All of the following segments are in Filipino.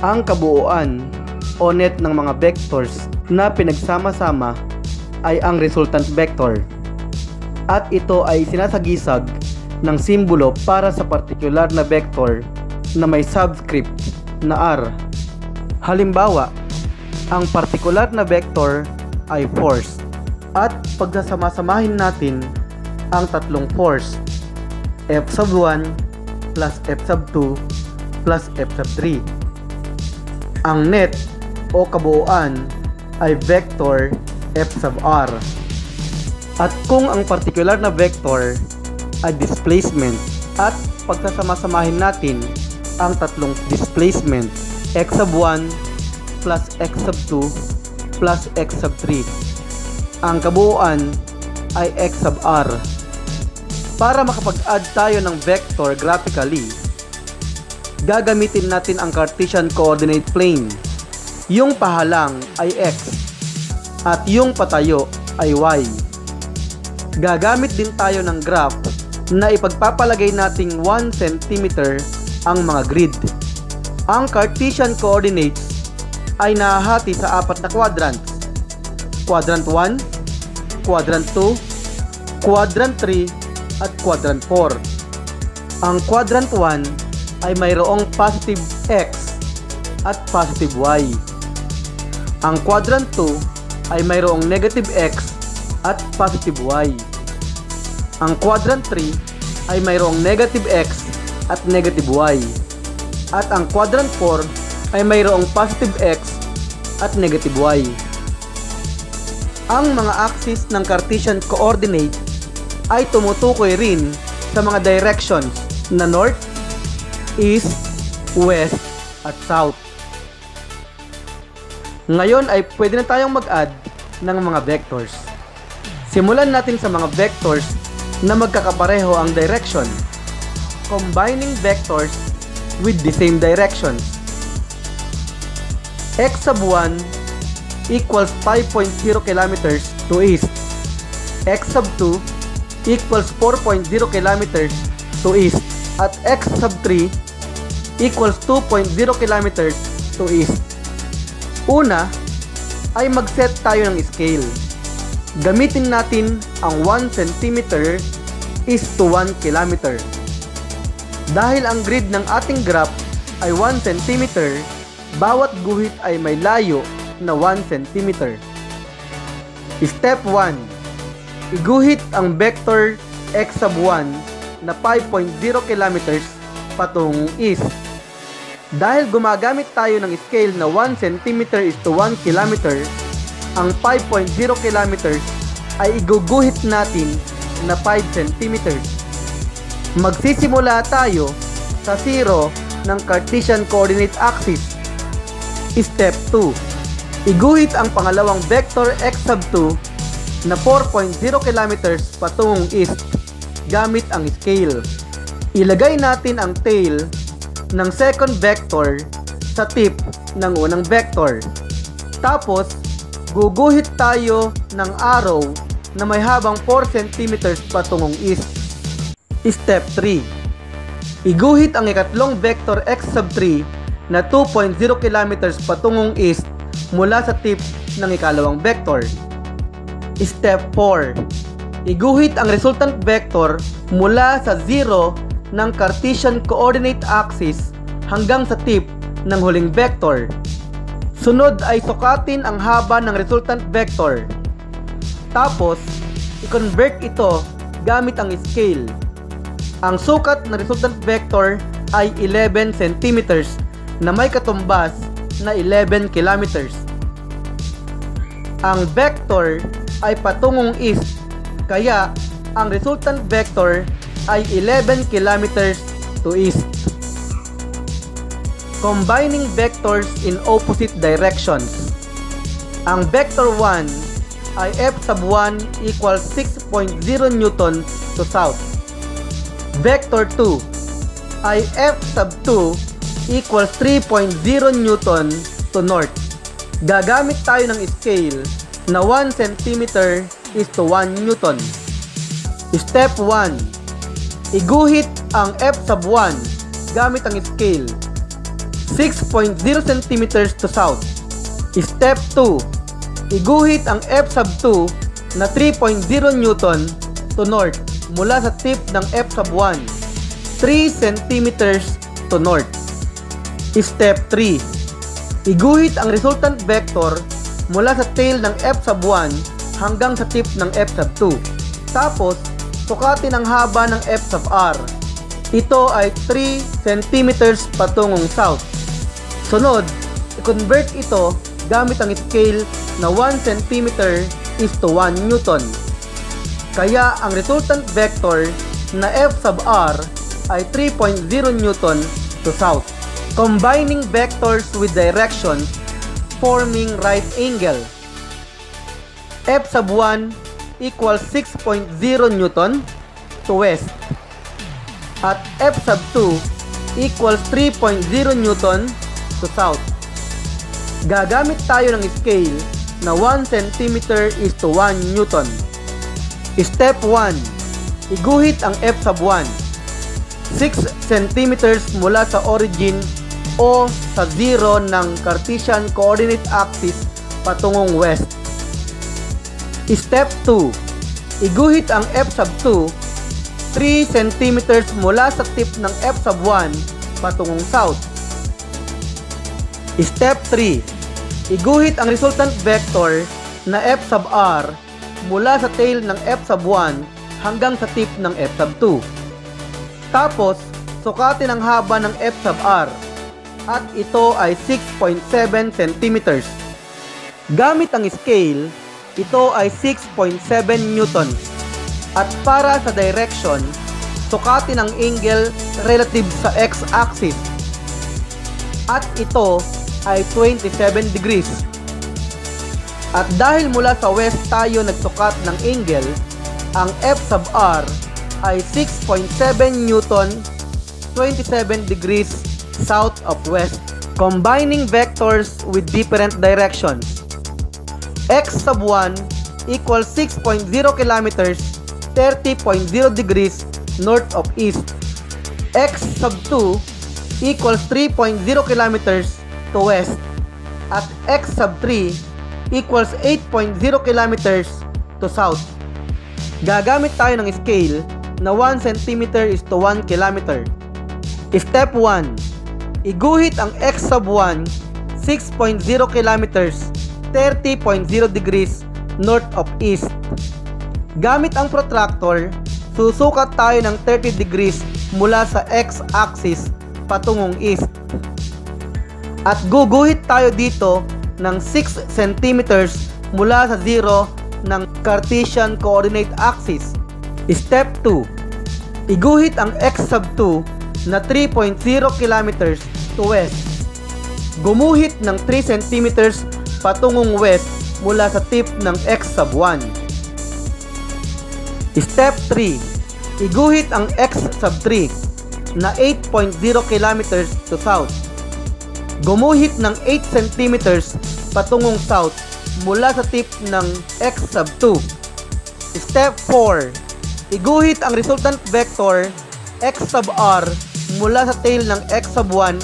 Ang kabuuan o net ng mga vectors na pinagsama-sama ay ang resultant vector, at ito ay sinasagisag ng simbolo para sa partikular na vector na may subscript na r. Halimbawa, ang partikular na vector ay force, at pagsasama-samahin natin ang tatlong force, f sub 1 plus f sub 2 plus f sub 3. Ang net o kabuuan ay vector f sub r. At kung ang particular na vector ay displacement, at pagsasama-samahin natin ang tatlong displacement, x sub 1 plus x sub 2 plus x sub 3, ang kabuuan ay x sub r. Para makapag-add tayo ng vector graphically, gagamitin natin ang Cartesian coordinate plane. Yung pahalang ay x at yung patayo ay y. Gagamit din tayo ng graph na ipagpapalagay nating 1 cm ang mga grid. Ang Cartesian coordinates ay nahahati sa 4 na quadrants: quadrant 1, quadrant 2, quadrant 3, at quadrant 4. Ang quadrant 1 ay mayroong positive x at positive y. Ang quadrant 2 ay mayroong negative x at positive y. Ang quadrant 3 ay mayroong negative x at negative y. At ang quadrant 4 ay mayroong positive x at negative y. Ang mga axis ng Cartesian coordinate ay tumutukoy rin sa mga directions na north, east, west, at south. Ngayon ay pwede na tayong mag-add ng mga vectors. Simulan natin sa mga vectors na magkakapareho ang direction, combining vectors with the same directions. X sub 1 equals 5.0 kilometers to east. X sub 2 equals 4.0 kilometers to east. At x sub 3 equals 2.0 kilometers to east. Una ay mag-set tayo ng scale. Gamitin natin ang 1 cm is to 1 km. Dahil ang grid ng ating graph ay 1 cm, bawat guhit ay may layo na 1 cm. Step 1. Iguhit ang vector x sub 1 na 5.0 kilometers patungong east. Dahil gumagamit tayo ng scale na 1 cm is to 1 km, ang 5.0 kilometers ay iguguhit natin na 5 cm. Magsisimula tayo sa 0 ng Cartesian coordinate axis. Step 2. Iguhit ang pangalawang vector x sub 2 na 4.0 kilometers patungong east gamit ang scale. Ilagay natin ang tail ng second vector sa tip ng unang vector. Tapos, guguhit tayo ng arrow na may habang 4 cm patungong east. Step 3. Iguhit ang ikatlong vector x sub 3 na 2.0 kilometers patungong east mula sa tip ng ikalawang vector. Step 4. Iguhit ang resultant vector mula sa 0 ng Cartesian coordinate axis hanggang sa tip ng huling vector. Sunod ay sukatin ang haba ng resultant vector. Tapos, i-convert ito gamit ang scale. Ang sukat ng resultant vector ay 11 cm na may katumbas na 11 kilometers. Ang vector ay patungong east, kaya ang resultant vector ay 11 kilometers to east. Combining vectors in opposite directions. Ang vector 1 ay f sub 1 equals 6.0 newton to south. Vector 2 ay f sub 2 equals 3.0 newton to north. Gagamit tayo ng scale na 1 cm is to 1 newton. Step 1. Iguhit ang f sub 1 gamit ang scale. 6.0 cm to south. Step 2. Iguhit ang F sub 2 na 3.0 Newton to north mula sa tip ng F sub 1, 3 cm to north. Step 3. Iguhit ang resultant vector mula sa tail ng F sub 1 hanggang sa tip ng F sub 2. Tapos, sukatin ang haba ng F sub r. Ito ay 3 cm patungong south. Sunod, i-convert ito gamit ang scale na 1 cm is to 1 Newton. Kaya ang resultant vector na F sub r ay 3.0 Newton to south. Combining vectors with direction forming right angle. F sub 1 equals 6.0 Newton to west. At F sub 2 equals 3.0 Newton to south. Gagamit tayo ng scale na 1 cm is to 1 Newton. Step 1. Iguhit ang F sub 1. 6 cm mula sa origin o sa zero ng Cartesian coordinate axis patungong west. Step 2. Iguhit ang F sub 2 3 cm mula sa tip ng F sub 1 patungong south. Step 3. Iguhit ang resultant vector na F sub r mula sa tail ng F sub 1 hanggang sa tip ng F sub 2. Tapos, sukatin ang haba ng F sub r at ito ay 6.7 cm. Gamit ang scale, ito ay 6.7 Newton. At para sa direction, sukatin ang angle relative sa x-axis. At ito ay 27 degrees. At dahil mula sa west tayo nagsukat ng angle, ang F sub r ay 6.7 Newton, 27 degrees south of west. Combining vectors with different directions. X sub 1 equals 6.0 kilometers, 30.0 degrees north of east. X sub 2 equals 3.0 kilometers to west. At X sub 3 equals 8.0 kilometers to south. Gagamit tayo ng scale na 1 cm is to 1 kilometer. Step 1. Iguhit ang X sub 1 6.0 kilometers, 30.0 degrees north of east. Gamit ang protractor, susukat tayo ng 30 degrees mula sa x-axis patungong east. At guguhit tayo dito ng 6 cm mula sa zero ng Cartesian coordinate axis. Step 2. Iguhit ang X sub 2 na 3.0 kilometers to west. Gumuhit ng 3 cm patungong west mula sa tip ng X sub 1. Step 3. Iguhit ang X sub 3 na 8.0 kilometers to south. Gumuhit ng 8 cm patungong south mula sa tip ng X sub 2. Step 4. Iguhit ang resultant vector X sub r mula sa tail ng X sub 1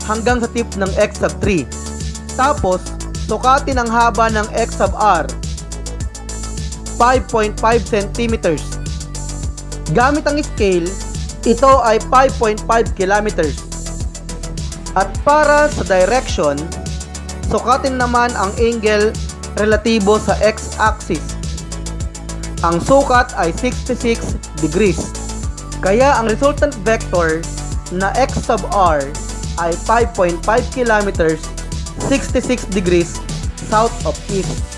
hanggang sa tip ng X sub 3. Tapos, sukatin ang haba ng X sub r, 5.5 cm. Gamit ang scale, ito ay 5.5 kilometers. At para sa direction, sukatin naman ang angle relatibo sa x-axis. Ang sukat ay 66 degrees. Kaya ang resultant vector na X sub r ay 5.5 kilometers, 66 degrees south of east.